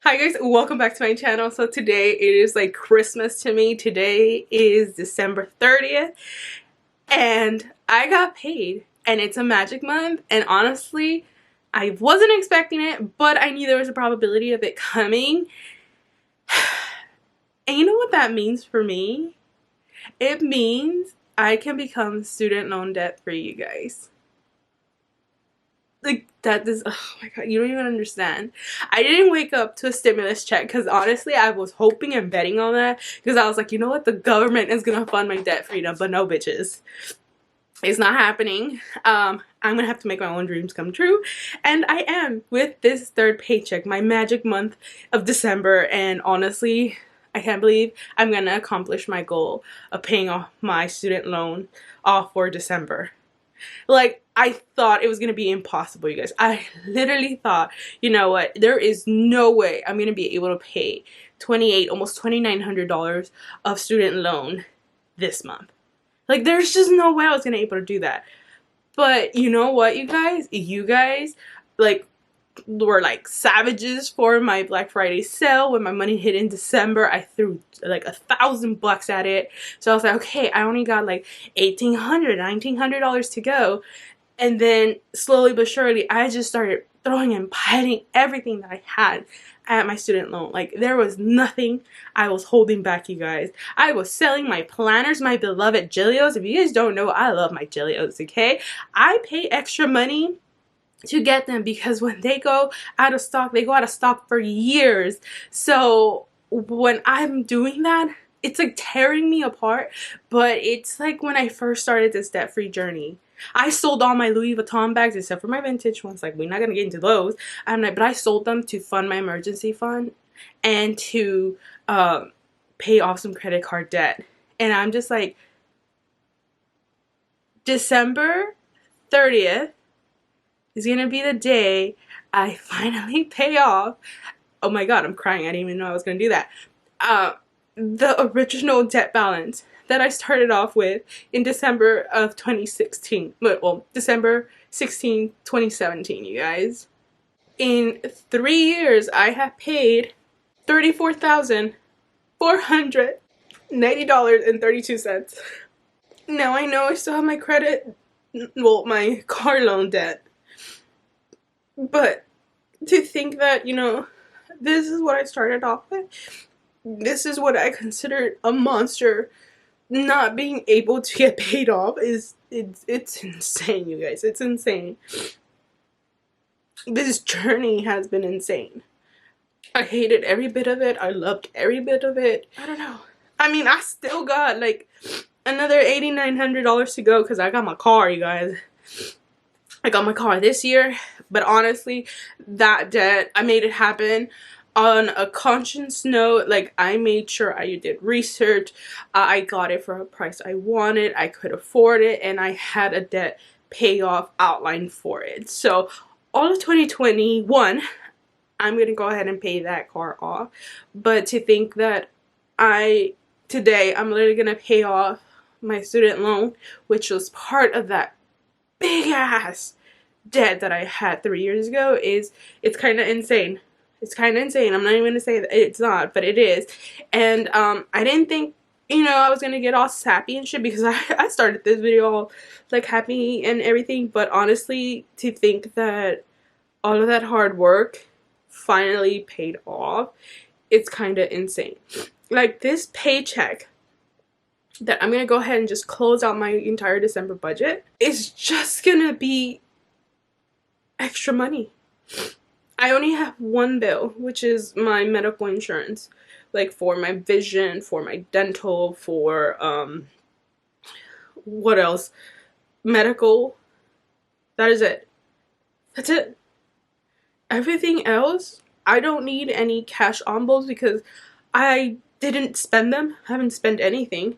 Hi guys, welcome back to my channel. So today it is like Christmas to me. Today is December 30th and I got paid and it's a magic month, and honestly I wasn't expecting it, but I knew there was a probability of it coming. And you know what that means for me? It means I can become student loan debt free, you guys. Like, that is, oh my god, you don't even understand. I didn't wake up to a stimulus check because honestly I was hoping and betting on that, because I was like, you know what, the government is gonna fund my debt freedom. But no, bitches, it's not happening. I'm gonna have to make my own dreams come true, and I am with this third paycheck, my magic month of December. And honestly, I can't believe I'm gonna accomplish my goal of paying off my student loan off for December. Like, I thought it was gonna be impossible, you guys. I literally thought, you know what, there is no way I'm gonna be able to pay almost $2,900 of student loan this month. Like, there's just no way I was gonna be able to do that. But you know what, you guys like were like savages for my Black Friday sale. When my money hit in December, I threw like $1,000 at it. So I was like, okay, I only got like $1,900 to go. And then slowly but surely I just started throwing and piling everything that I had at my student loan. Like, there was nothing I was holding back, you guys. I was selling my planners, my beloved Jillios. If you guys don't know, I love my Jillios, okay? I pay extra money to get them because when they go out of stock, they go out of stock for years. So when I'm doing that, it's like tearing me apart. But it's like when I first started this debt-free journey, I sold all my Louis Vuitton bags except for my vintage ones. Like, we're not gonna get into those. But I sold them to fund my emergency fund and to pay off some credit card debt. And I'm just like, December 30th is gonna be the day I finally pay off. Oh my god, I'm crying. I didn't even know I was gonna do that. The original debt balance that I started off with in December of 2016. Well, December 16, 2017, you guys. In 3 years, I have paid $34,490.32. Now I know I still have my my car loan debt. But to think that, you know, this is what I started off with. This is what I considered a monster not being able to get paid off it's insane, you guys. It's insane. This journey has been insane. I hated every bit of it. I loved every bit of it. I don't know. I mean, I still got like another $8,900 to go because I got my car, you guys. I got my car this year, but honestly, that debt, I made it happen on a conscious note. Like, I made sure I did research. I got it for a price I wanted. I could afford it, and I had a debt payoff outline for it. So all of 2021, I'm gonna go ahead and pay that car off. But to think that today I'm literally gonna pay off my student loan, which was part of that big ass debt that I had 3 years ago, it's kind of insane. It's kind of insane. I'm not even gonna say that it's not, but it is. And I didn't think, you know, I was gonna get all sappy and shit, because I started this video all like happy and everything. But honestly, to think that all of that hard work finally paid off, it's kind of insane. Like, this paycheck that I'm gonna go ahead and just close out my entire December budget is just gonna be extra money. I only have one bill, which is my medical insurance, like for my vision, for my dental, for what else, medical. That is it. That's it. Everything else, I don't need any cash envelopes because I didn't spend them. I haven't spent anything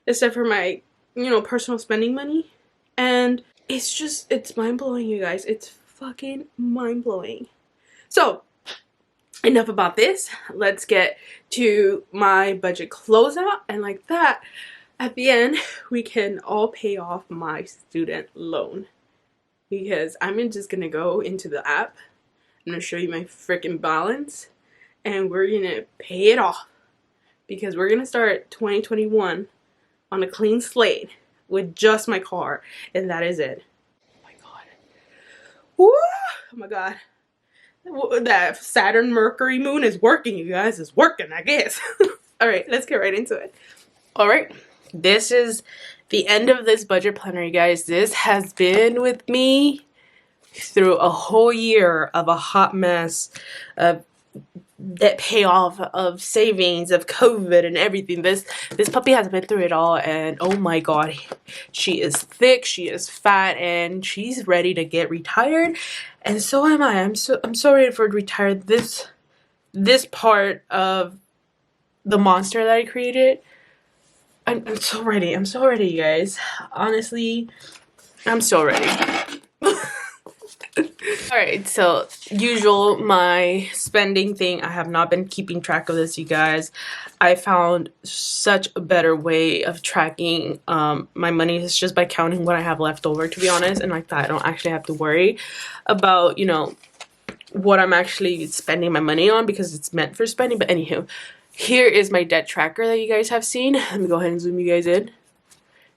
except for my, you know, personal spending money. And it's mind-blowing, you guys. It's fucking mind-blowing. So, enough about this. Let's get to my budget closeout, and like that, at the end, we can all pay off my student loan. Because I'm just gonna go into the app. I'm gonna show you my freaking balance. and we're gonna pay it off because we're gonna start 2021 on a clean slate with just my car, and that is it. Oh my god. Woo! Oh my god. That Saturn Mercury moon is working, you guys. It's working, I guess. All right, let's get right into it. All right, this is the end of this budget planner, you guys. This has been with me through a whole year of a hot mess of debt payoff, of savings, of COVID and everything. This puppy has been through it all, and oh my god, she is thick, she is fat, and she's ready to get retired, and so am I. I'm so ready for to retire this part of the monster that I created. I'm so ready. I'm so ready, you guys. Honestly, I'm so ready. Alright, so usual, my spending thing, I have not been keeping track of this, you guys. I found such a better way of tracking my money. It's just by counting what I have left over, to be honest, and like that I don't actually have to worry about, you know, what I'm actually spending my money on because it's meant for spending. But anywho, here is my debt tracker that you guys have seen. Let me go ahead and zoom you guys in.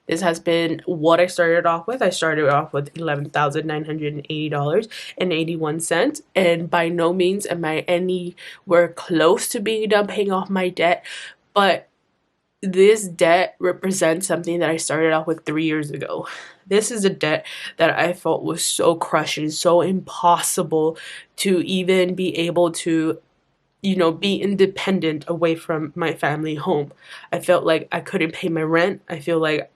This has been what I started off with. I started off with $11,980.81, and by no means am I anywhere close to being done paying off my debt, but this debt represents something that I started off with 3 years ago. This is a debt that I felt was so crushing, so impossible to even be able to, you know, be independent away from my family home. I felt like I couldn't pay my rent. I feel like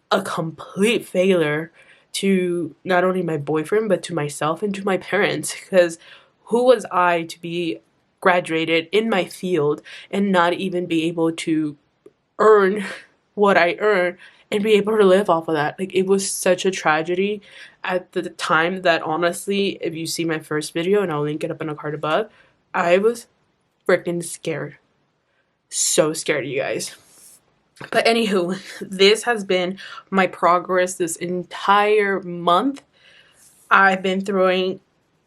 a complete failure to not only my boyfriend but to myself and to my parents, because who was I to be graduated in my field and not even be able to earn what I earn and be able to live off of that. Like, it was such a tragedy at the time that honestly, if you see my first video, and I'll link it up in the card above, I was freaking scared. So scared, you guys. But anywho, this has been my progress this entire month. I've been throwing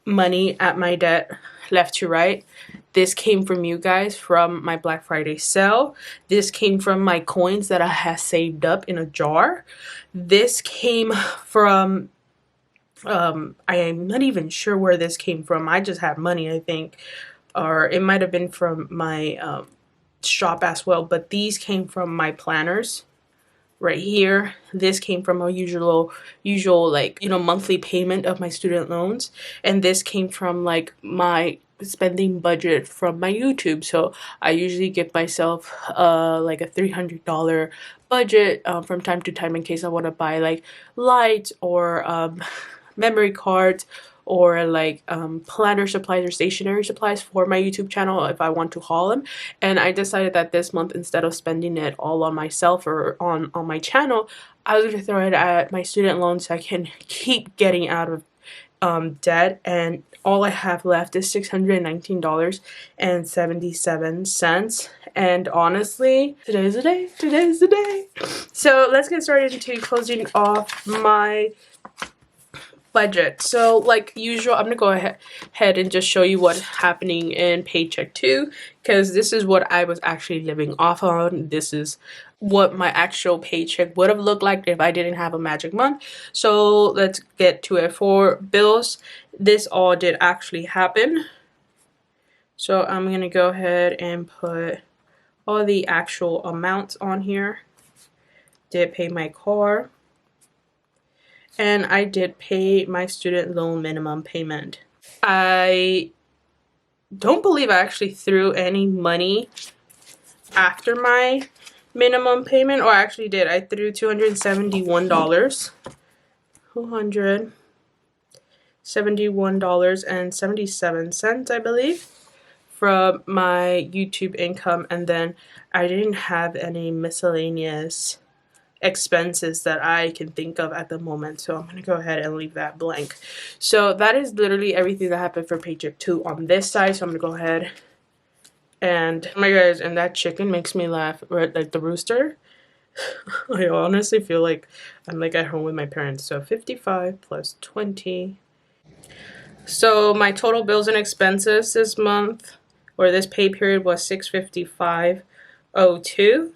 money at my debt left to right. This came from you guys from my Black Friday sale. This came from my coins that I had saved up in a jar. This came from, I am not even sure where this came from. I just had money, I think. Or it might have been from my shop as well, but these came from my planners right here. This came from a usual like, you know, monthly payment of my student loans, and this came from like my spending budget from my YouTube. So I usually give myself like a $300 budget from time to time in case I want to buy like lights or memory cards or like planner supplies or stationery supplies for my YouTube channel if I want to haul them. And I decided that this month, instead of spending it all on myself or on my channel, I was going to throw it at my student loans so I can keep getting out of debt. And all I have left is $619.77. And honestly, today's the day. Today's the day. So let's get started into closing off my budget. So like usual, I'm gonna go ahead and just show you what's happening in paycheck 2, because this is what I was actually living off on. This is what my actual paycheck would have looked like if I didn't have a magic month. So let's get to it. For bills, this all did actually happen. So I'm gonna go ahead and put all the actual amounts on here. Did pay my car. And I did pay my student loan minimum payment. I don't believe I actually threw any money after my minimum payment, or I actually did. I threw $271. $271.77, I believe, from my YouTube income, and then I didn't have any miscellaneous expenses that I can think of at the moment, so I'm gonna go ahead and leave that blank. So that is literally everything that happened for paycheck 2 on this side. So I'm gonna go ahead and, oh my guys, and that chicken makes me laugh, right? Like the rooster. I honestly feel like I'm like at home with my parents. So 55 plus 20. So my total bills and expenses this month for this pay period was $655.02.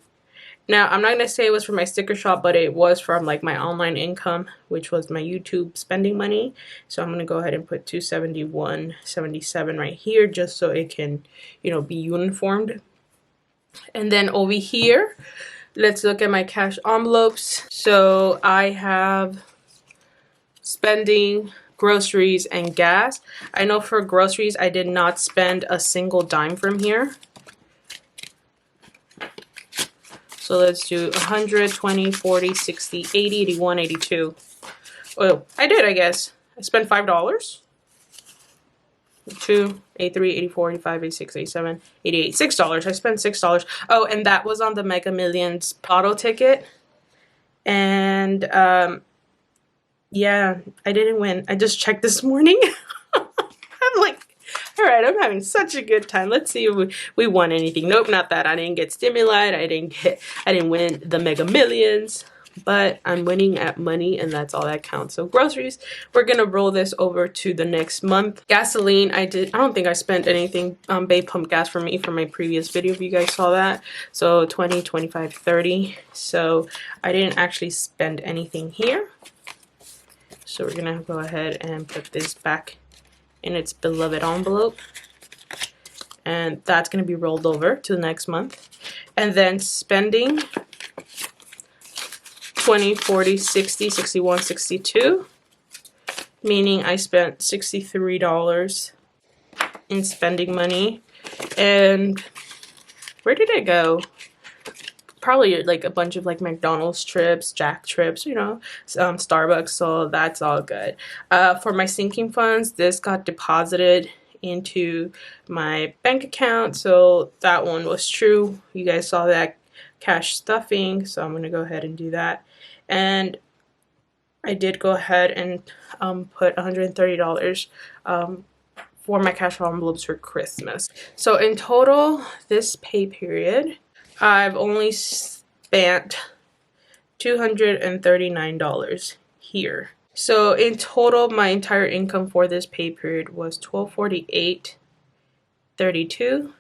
Now, I'm not going to say it was for my sticker shop, but it was from like my online income, which was my YouTube spending money. So I'm going to go ahead and put $271.77 right here just so it can, you know, be uniformed. And then over here, let's look at my cash envelopes. So I have spending, groceries, and gas. I know for groceries, I did not spend a single dime from here. So let's do 100, 20, 40, 60, 80, 81, 82. Oh, I did, I guess. I spent $5. 2, 83, 84, 85, 86, 87, 88. $6. I spent $6. Oh, and that was on the Mega Millions auto ticket. And yeah, I didn't win. I just checked this morning. I'm like, all right, I'm having such a good time. Let's see if we won anything. Nope, not that. I didn't get stimuli. I didn't win the Mega Millions, but I'm winning at money, and that's all that counts. So groceries, we're gonna roll this over to the next month. Gasoline, I don't think I spent anything Bay Pump gas for me from my previous video, if you guys saw that. So 20, 25, 30. So I didn't actually spend anything here. So we're gonna go ahead and put this back in its beloved envelope, and that's going to be rolled over to the next month. And then spending 20, 40, 60, 61, 62, meaning I spent $63 in spending money. And where did it go? Probably like a bunch of like McDonald's trips, Jack trips, you know, Starbucks, so that's all good. For my sinking funds, this got deposited into my bank account, so that one was true. You guys saw that cash stuffing, so I'm going to go ahead and do that. And I did go ahead and put $130 for my cash envelopes for Christmas. So in total, this pay period, I've only spent $239 here. So in total, my entire income for this pay period was $1248.32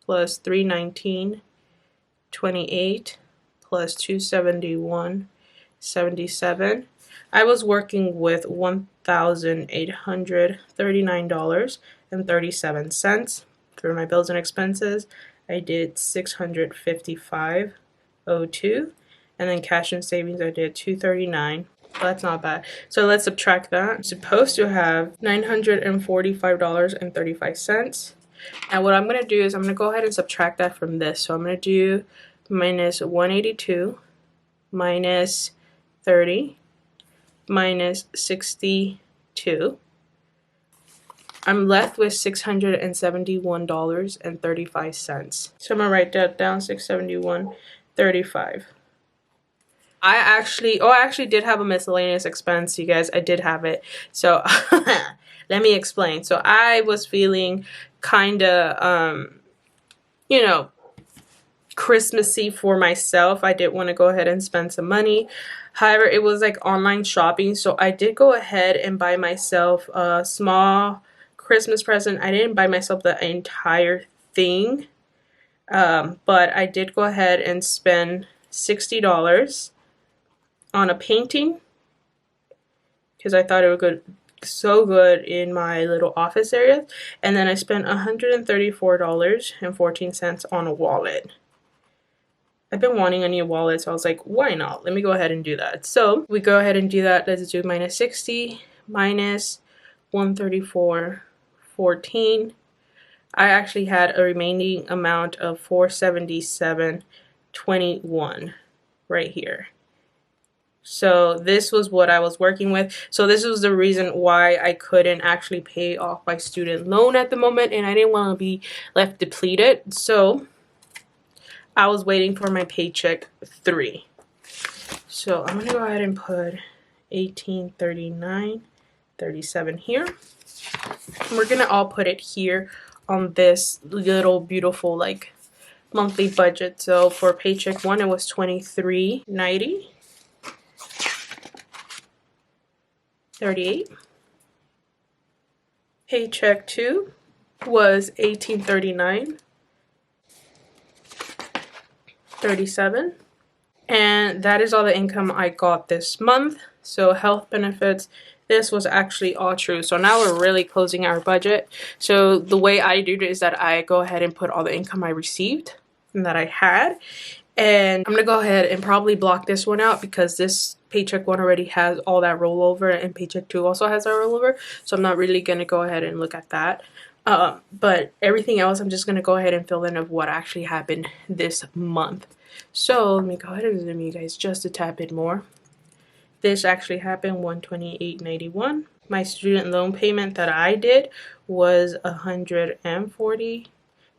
plus $319.28 plus $271.77. I was working with $1,839.37 for my bills and expenses. I did $655.02, and then cash and savings I did $239. That's not bad. So let's subtract that. I'm supposed to have $945.35. Now what I'm going to do is I'm going to go ahead and subtract that from this. So I'm going to do minus 182 minus 30 minus 62. I'm left with $671.35. So I'm gonna write that down, $671.35. I actually did have a miscellaneous expense, you guys. I did have it. So let me explain. So I was feeling kind of, you know, Christmassy for myself. I did want to go ahead and spend some money. However, it was like online shopping, so I did go ahead and buy myself a small Christmas present. I didn't buy myself the entire thing, but I did go ahead and spend $60 on a painting because I thought it would go so good in my little office area. And then I spent $134.14 on a wallet. I've been wanting a new wallet, so I was like, why not? Let me go ahead and do that. So we go ahead and do that. Let's do minus 60 minus 134.14. I actually had a remaining amount of $477.21 right here. So this was what I was working with. So this was the reason why I couldn't actually pay off my student loan at the moment, and I didn't want to be left depleted. So I was waiting for my paycheck 3. So I'm gonna go ahead and put $1839.37 here. And we're gonna all put it here on this little beautiful like monthly budget. So for paycheck 1, it was $23.90.38. Paycheck 2 was $1839.37, and that is all the income I got this month. So health benefits, this was actually all true. So now we're really closing our budget. So the way I do it is that I go ahead and put all the income I received and that I had, and I'm gonna go ahead and probably block this one out because this paycheck one already has all that rollover, and paycheck 2 also has that rollover, so I'm not really gonna go ahead and look at that. But everything else I'm just gonna go ahead and fill in of what actually happened this month. So let me go ahead and zoom you guys just a tad bit more. This actually happened $128.91. My student loan payment that I did was $140.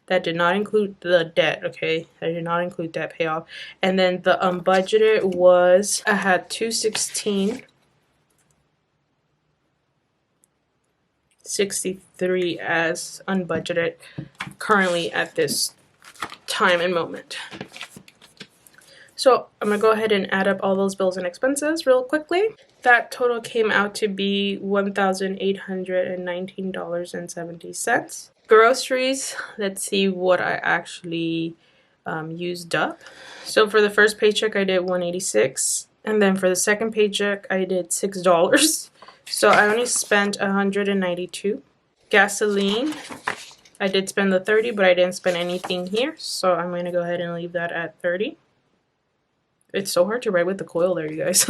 That did not include the debt, okay? I did not include debt payoff. And then the unbudgeted was, I had $216.63 as unbudgeted currently at this time and moment. So I'm gonna go ahead and add up all those bills and expenses real quickly. That total came out to be $1,819.70. Groceries, let's see what I actually used up. So for the first paycheck I did $186, and then for the second paycheck I did $6. So I only spent $192. Gasoline, I did spend the $30, but I didn't spend anything here, so I'm going to go ahead and leave that at $30. It's so hard to write with the coil there, you guys.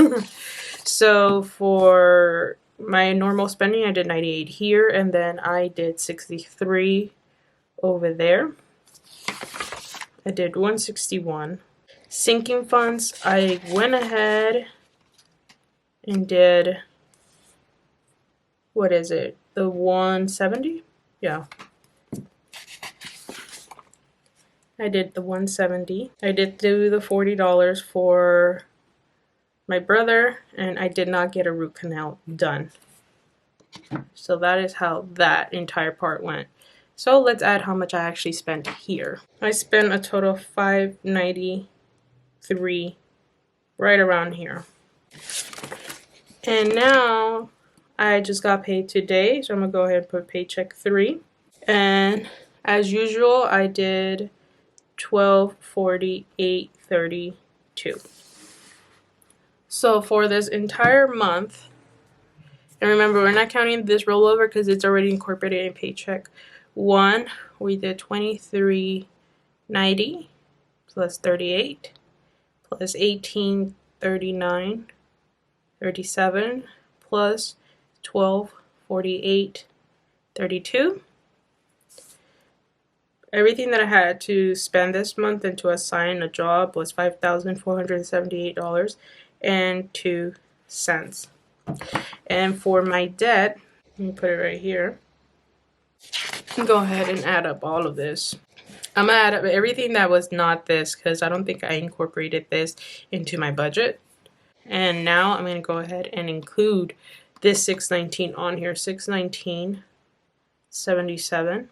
So for my normal spending, I did $98 here, and then I did $63 over there. I did $161. Sinking funds, I went ahead and did, what is it, the $170? Yeah. I did the $170. I did do the $40 for my brother, and I did not get a root canal done. So that is how that entire part went. So let's add how much I actually spent here. I spent a total of $593, right around here. And now I just got paid today, so I'm gonna go ahead and put paycheck 3. And as usual, I did $1248.32. So for this entire month, and remember, we're not counting this rollover because it's already incorporated in paycheck 1. We did $23.90 plus $38 plus $18.39.37 plus $12.48.32. Everything that I had to spend this month and to assign a job was $5,478.02. And for my debt, let me put it right here. Go ahead and add up all of this. I'm gonna add up everything that was not this because I don't think I incorporated this into my budget. And now I'm gonna go ahead and include this $619 on here, $619.77.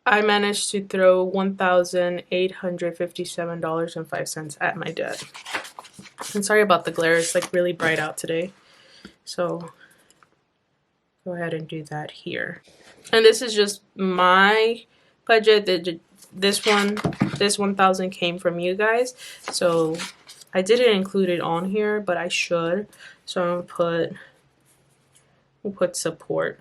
I managed to throw $1,857.05 at my debt. And sorry about the glare, it's like really bright out today. So go ahead and do that here. And this is just my budget. This 1,000 came from you guys. So I didn't include it on here, but I should. So I'm gonna put support.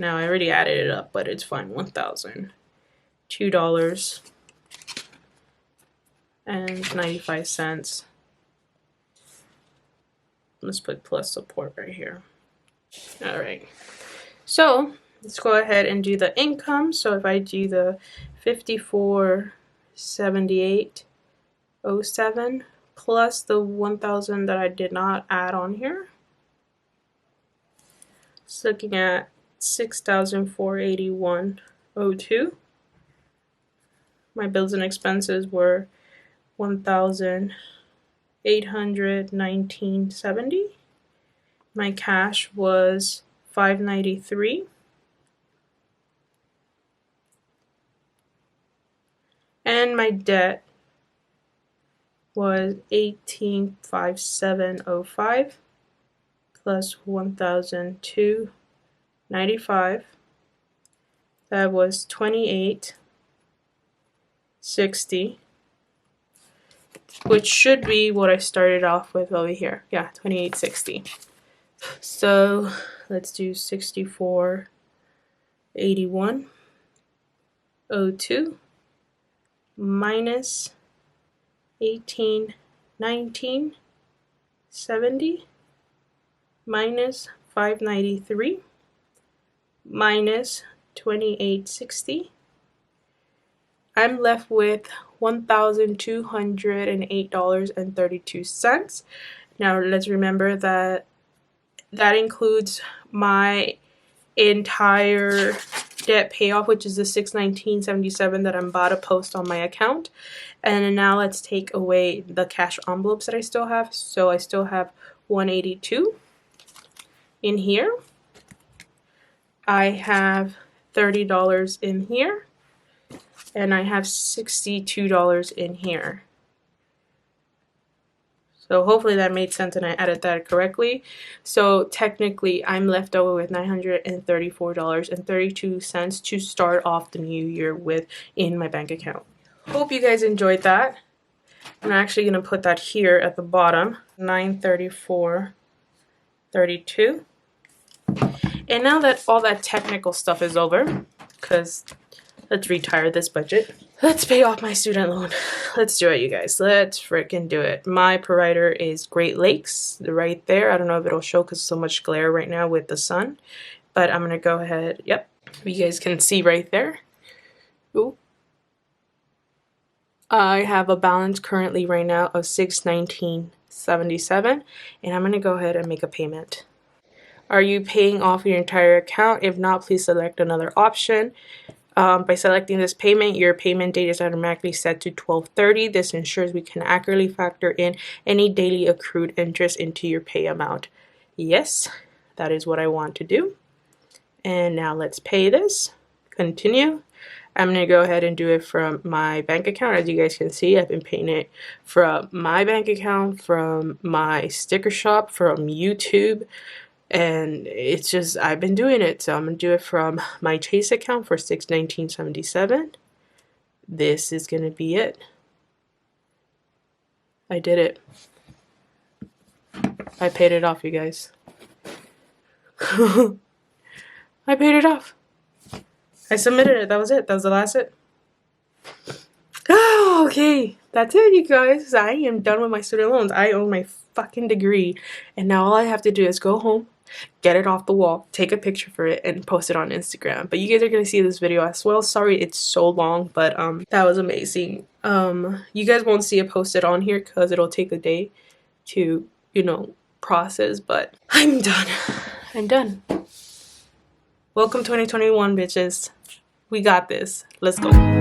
Now I already added it up, but it's fine. $2.95. Let's put plus support right here. All right. So let's go ahead and do the income. So if I do the $54.78.07 plus the 1,000 that I did not add on here, it's looking at $6,481.02. My bills and expenses were $1,819.70. My cash was $593. And my debt was $18,570.05 plus $1,295 That was $28.60, which should be what I started off with over here. Yeah, $28.60. So let's do 64.81.02 minus 18.19.70 minus 593 minus 28.60. I'm left with $1,208.32. Now let's remember that that includes my entire debt payoff, which is the $619.77 that I'm about to post on my account. And now let's take away the cash envelopes that I still have. So I still have $182 in here. I have $30 in here. And I have $62 in here. So hopefully that made sense and I added that correctly. So technically I'm left over with $934.32 to start off the new year with in my bank account. Hope you guys enjoyed that. I'm actually going to put that here at the bottom, $934.32. And now that all that technical stuff is over, because let's retire this budget. Let's pay off my student loan. Let's do it, you guys. Let's freaking do it. My provider is Great Lakes, right there. I don't know if it'll show because so much glare right now with the sun. But I'm going to go ahead. Yep. You guys can see right there. Ooh. I have a balance currently right now of $619.77. And I'm going to go ahead and make a payment. Are you paying off your entire account? If not, please select another option. By selecting this payment, your payment date is automatically set to 12/30. This ensures we can accurately factor in any daily accrued interest into your pay amount. Yes, that is what I want to do. And now let's pay this. Continue. I'm going to go ahead and do it from my bank account. As you guys can see, I've been paying it from my bank account, from my sticker shop, from YouTube. And it's just, I've been doing it. So I'm going to do it from my Chase account for $619.77. This is going to be it. I did it. I paid it off, you guys. I paid it off. I submitted it. That was it. That was the last it. Oh, okay. That's it, you guys. I am done with my student loans. I own my fucking degree. And now all I have to do is go home, get it off the wall, take a picture for it, and post it on Instagram. But you guys are going to see this video as well. Sorry it's so long, but that was amazing. You guys won't see it posted on here because it'll take a day to, you know, process. But I'm done. I'm done. Welcome 2021, bitches. We got this. Let's go.